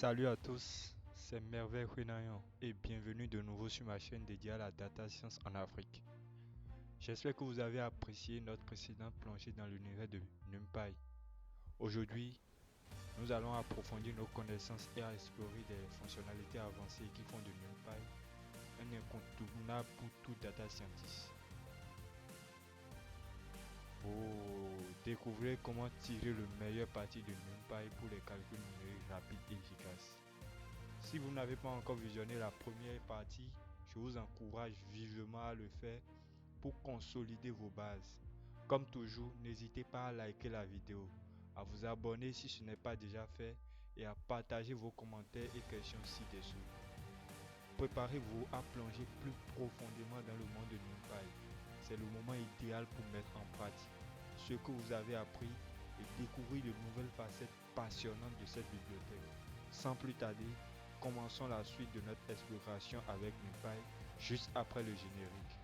Salut à tous, c'est Merveille Hunayon et bienvenue de nouveau sur ma chaîne dédiée à la data science en Afrique. J'espère que vous avez apprécié notre précédente plongée dans l'univers de NumPy. Aujourd'hui, nous allons approfondir nos connaissances et explorer des fonctionnalités avancées qui font de NumPy un incontournable pour tout data scientist. Découvrez comment tirer le meilleur parti de NumPy pour les calculs numériques rapides et efficaces. Si vous n'avez pas encore visionné la première partie, je vous encourage vivement à le faire pour consolider vos bases. Comme toujours, n'hésitez pas à liker la vidéo, à vous abonner si ce n'est pas déjà fait et à partager vos commentaires et questions ci-dessous. Préparez-vous à plonger plus profondément dans le monde de NumPy. C'est le moment idéal pour mettre en pratique ce que vous avez appris et découvrir de nouvelles facettes passionnantes de cette bibliothèque. Sans plus tarder, commençons la suite de notre exploration avec NumPy juste après le générique.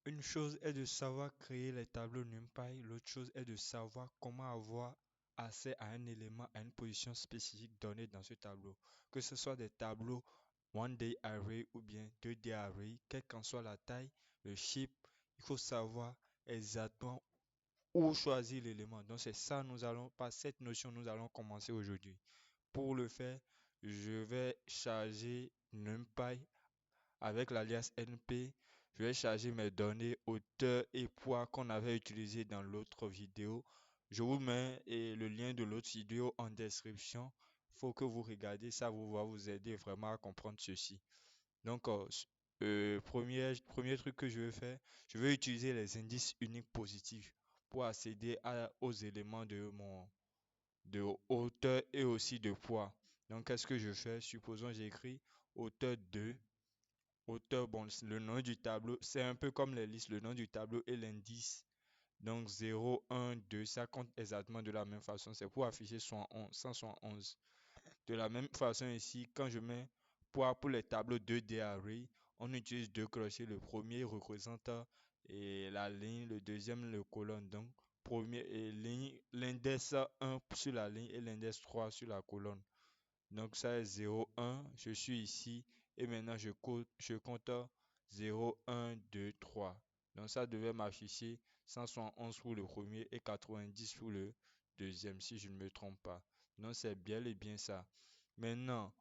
Une chose est de savoir créer les tableaux NumPy, l'autre chose est de savoir comment avoir accès à un élément, à une position spécifique donnée dans ce tableau. Que ce soit des tableaux One Day Array ou bien 2D Array, quelle qu'en soit la taille, le shape, il faut savoir exactement où choisir l'élément. Donc c'est ça, par cette notion, nous allons commencer aujourd'hui. Pour le faire, je vais charger NumPy avec l'alias NP. Je vais charger mes données hauteur et poids qu'on avait utilisé dans l'autre vidéo. Je vous mets le lien de l'autre vidéo en description. Il faut que vous regardez, ça va vous aider vraiment à comprendre ceci. Donc, premier truc que je vais faire, je vais utiliser les indices uniques positifs pour accéder aux éléments de hauteur et aussi de poids. Donc, qu'est-ce que je fais? Supposons j'écris hauteur 2. Hauteur, bon, le nom du tableau, c'est un peu comme les listes, le nom du tableau et l'indice. Donc 0, 1, 2, ça compte exactement de la même façon. C'est pour afficher 171. De la même façon ici, quand je mets poids pour les tableaux 2D array, on utilise deux crochets. Le premier représente la ligne, le deuxième le colonne. Donc, premier et ligne, l'index 1 sur la ligne et l'index 3 sur la colonne. Donc ça est 0, 1, je suis ici et maintenant je compte 0, 1, 2, 3. Donc ça devait m'afficher 171 pour le premier et 90 pour le deuxième si je ne me trompe pas. Donc c'est bien et bien ça. Maintenant,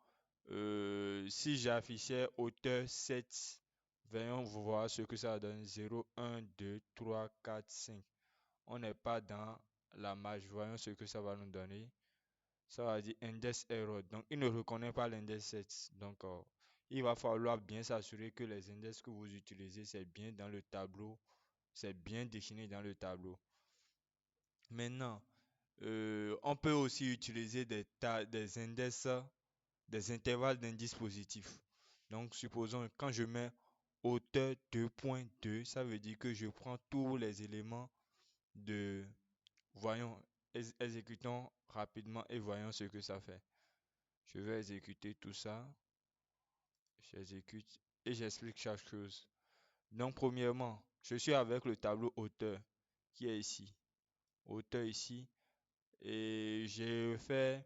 si j'affichais hauteur 7, voyons voir ce que ça donne. 0, 1, 2, 3, 4, 5. On n'est pas dans la marge. Voyons ce que ça va nous donner. Ça va dire index error. Donc, il ne reconnaît pas l'index 7. Donc, il va falloir bien s'assurer que les index que vous utilisez, c'est bien dans le tableau. C'est bien défini dans le tableau. Maintenant, on peut aussi utiliser des index, des intervalles d'indices positifs. Donc, supposons quand je mets hauteur 2.2, ça veut dire que je prends tous les éléments de... Voyons, exécutons rapidement et voyons ce que ça fait. Je vais exécuter tout ça. J'exécute et j'explique chaque chose. Donc, premièrement, je suis avec le tableau hauteur qui est ici. Hauteur ici. Et j'ai fait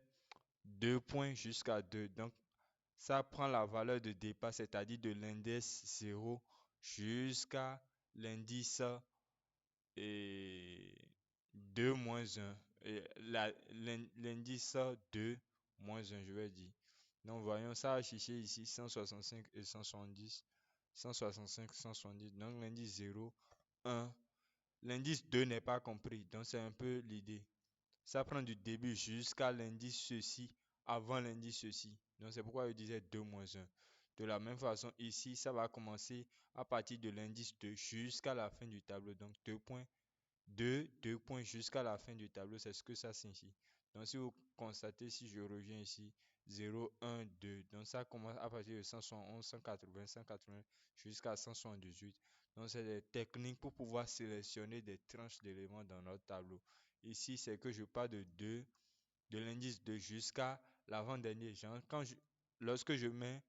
2 points jusqu'à 2. Donc, ça prend la valeur de départ, c'est-à-dire de l'indice 0 jusqu'à l'indice et 2 moins 1. Et l'indice 2 moins 1, je vais dire. Donc, voyons, ça a affiché ici 165 et 170. 165, 170. Donc, l'indice 0, 1. L'indice 2 n'est pas compris. Donc, c'est un peu l'idée. Ça prend du début jusqu'à l'indice ceci, avant l'indice ceci. Donc, c'est pourquoi je disais 2 moins 1. De la même façon, ici, ça va commencer à partir de l'indice 2 jusqu'à la fin du tableau. Donc, 2 points. 2 points jusqu'à la fin du tableau, c'est ce que ça signifie. Donc, si vous constatez, si je reviens ici, 0, 1, 2. Donc, ça commence à partir de 171, 180, 180 jusqu'à 178. Donc, c'est des techniques pour pouvoir sélectionner des tranches d'éléments dans notre tableau. Ici, c'est que je pars de 2, de l'indice 2 jusqu'à l'avant-dernier. Lorsque je mets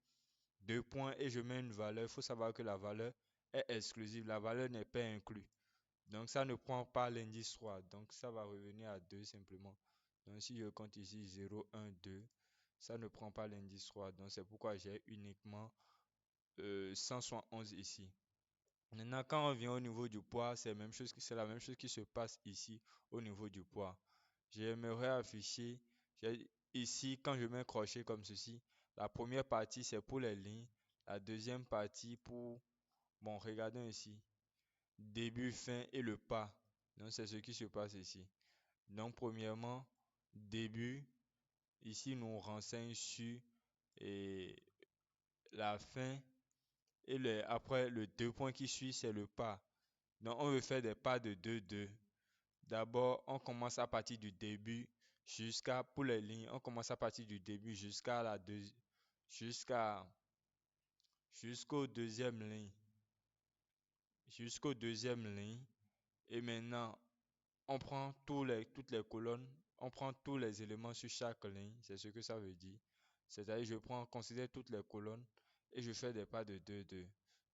2 points et je mets une valeur, il faut savoir que la valeur est exclusive. La valeur n'est pas inclue. Donc, ça ne prend pas l'indice 3. Donc, ça va revenir à 2 simplement. Donc, si je compte ici 0, 1, 2, ça ne prend pas l'indice 3. Donc, c'est pourquoi j'ai uniquement 171 ici. Maintenant, quand on vient au niveau du poids, c'est la même chose qui se passe ici au niveau du poids. J'aimerais afficher ici, quand je mets un crochet comme ceci, la première partie c'est pour les lignes, la deuxième partie pour, bon, regardons ici, début, fin et le pas. Donc, c'est ce qui se passe ici. Donc, premièrement, début, ici, nous renseigne sur et, la fin et après, le 2 points qui suit, c'est le pas. Donc, on veut faire des pas de 2, 2. D'abord, on commence à partir du début pour les lignes, on commence à partir du début jusqu'à, jusqu'au deuxième ligne. Jusqu'au deuxième ligne. Et maintenant, on prend toutes les colonnes, on prend tous les éléments sur chaque ligne, c'est ce que ça veut dire. C'est-à-dire, considère toutes les colonnes et je fais des pas de 2, 2.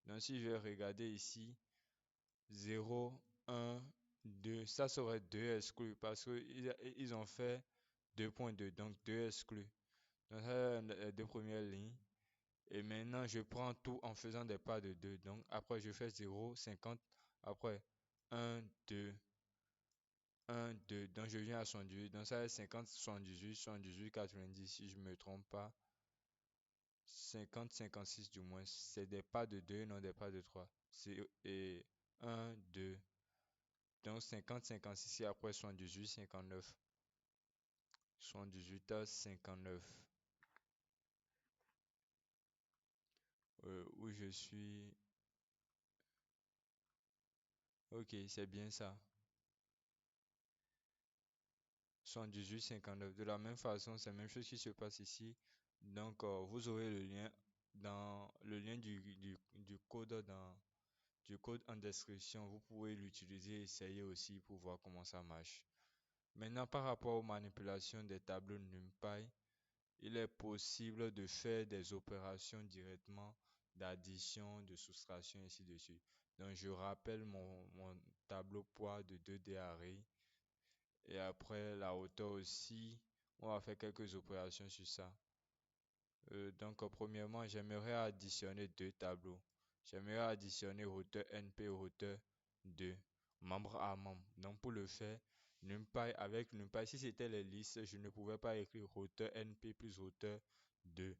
Donc, si je vais regarder ici, 0, 1, 2, ça serait 2 exclus parce qu'ils ont fait 2.2, donc 2 exclus. Donc, ça, les deux premières lignes. Et maintenant, je prends tout en faisant des pas de 2. Donc, après, je fais 0, 50. Après, 1, 2, 1, 2. Donc, je viens à 78. Donc, ça est 50, 78, 78, 90, si je ne me trompe pas. 50, 56 du moins. C'est des pas de 2, non des pas de 3. Et 1, 2. Donc, 50, 56 et après 78, 59. 78 à 59. Où je suis. Ok, c'est bien ça. 78, 59. De la même façon, c'est la même chose qui se passe ici. Donc, vous aurez le lien du code du code en description. Vous pouvez l'utiliser et essayer aussi pour voir comment ça marche. Maintenant, par rapport aux manipulations des tableaux NumPy, il est possible de faire des opérations directement d'addition, de soustraction, et ainsi de suite. Donc, je rappelle mon tableau poids de 2D array. Et après, la hauteur aussi, on va faire quelques opérations sur ça. Donc, premièrement, j'aimerais additionner deux tableaux. J'aimerais additionner hauteur NP et hauteur 2, membre à membre. Donc, pour le faire, avec NumPy, si c'était les listes, je ne pouvais pas écrire hauteur NP plus hauteur 2.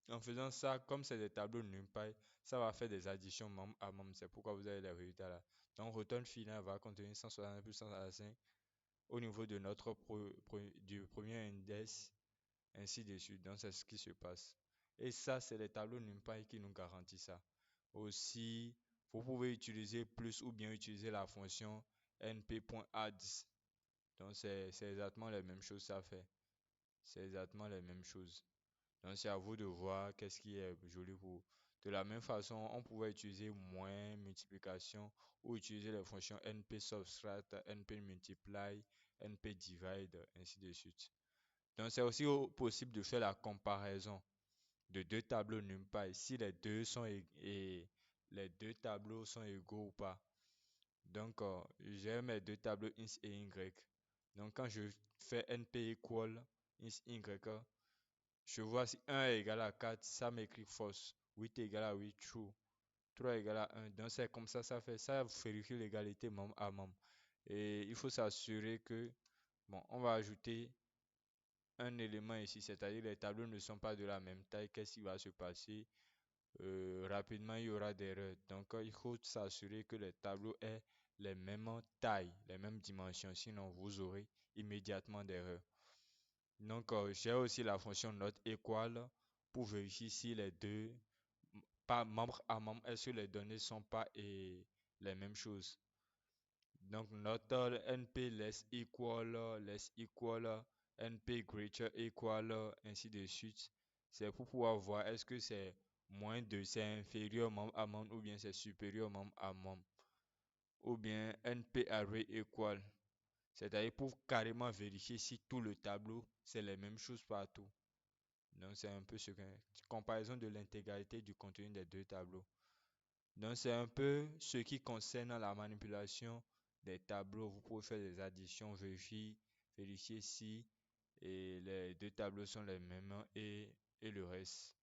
En faisant ça, comme c'est des tableaux NumPy, ça va faire des additions membre à membre. C'est pourquoi vous avez les résultats là. Donc, return final va contenir 160 plus 165 au niveau de du premier index, ainsi de suite. Donc, c'est ce qui se passe. Et ça, c'est les tableaux NumPy qui nous garantissent ça. Aussi, vous pouvez utiliser plus ou bien utiliser la fonction np.adds. Donc, c'est exactement les mêmes choses ça fait. C'est exactement les mêmes choses. Donc, c'est à vous de voir qu'est-ce qui est joli pour vous. De la même façon, on pouvait utiliser moins, multiplication, ou utiliser les fonctions np subtract, np multiply, np divide, ainsi de suite. Donc, c'est aussi possible de faire la comparaison de deux tableaux NumPy si les deux tableaux sont égaux ou pas. Donc, j'ai mes deux tableaux int et y. Donc, quand je fais np equal int y, je vois si 1 est égal à 4, ça m'écrit false. 8 est égal à 8, true. 3 est égal à 1. Donc, c'est comme ça fait. Ça vérifie l'égalité membre à membre. Et il faut s'assurer que, bon, on va ajouter un élément ici, c'est-à-dire les tableaux ne sont pas de la même taille. Qu'est-ce qui va se passer? Rapidement, il y aura des erreurs. Donc, il faut s'assurer que les tableaux aient les mêmes tailles, les mêmes dimensions. Sinon, vous aurez immédiatement des erreurs. Donc, j'ai aussi la fonction note equal pour vérifier si les deux, pas membre à membre, est-ce que les données sont pas les mêmes choses. Donc, note np less equal, np greater equal, ainsi de suite. C'est pour pouvoir voir est-ce que c'est moins 2 c'est inférieur membre à membre ou bien c'est supérieur membre à membre. Ou bien NP array equal. C'est-à-dire pour carrément vérifier si tout le tableau c'est les mêmes choses partout. Donc c'est un peu ce que comparaison de l'intégralité du contenu des deux tableaux. Donc c'est un peu ce qui concerne la manipulation des tableaux. Vous pouvez faire des additions, vérifier si et les deux tableaux sont les mêmes et le reste.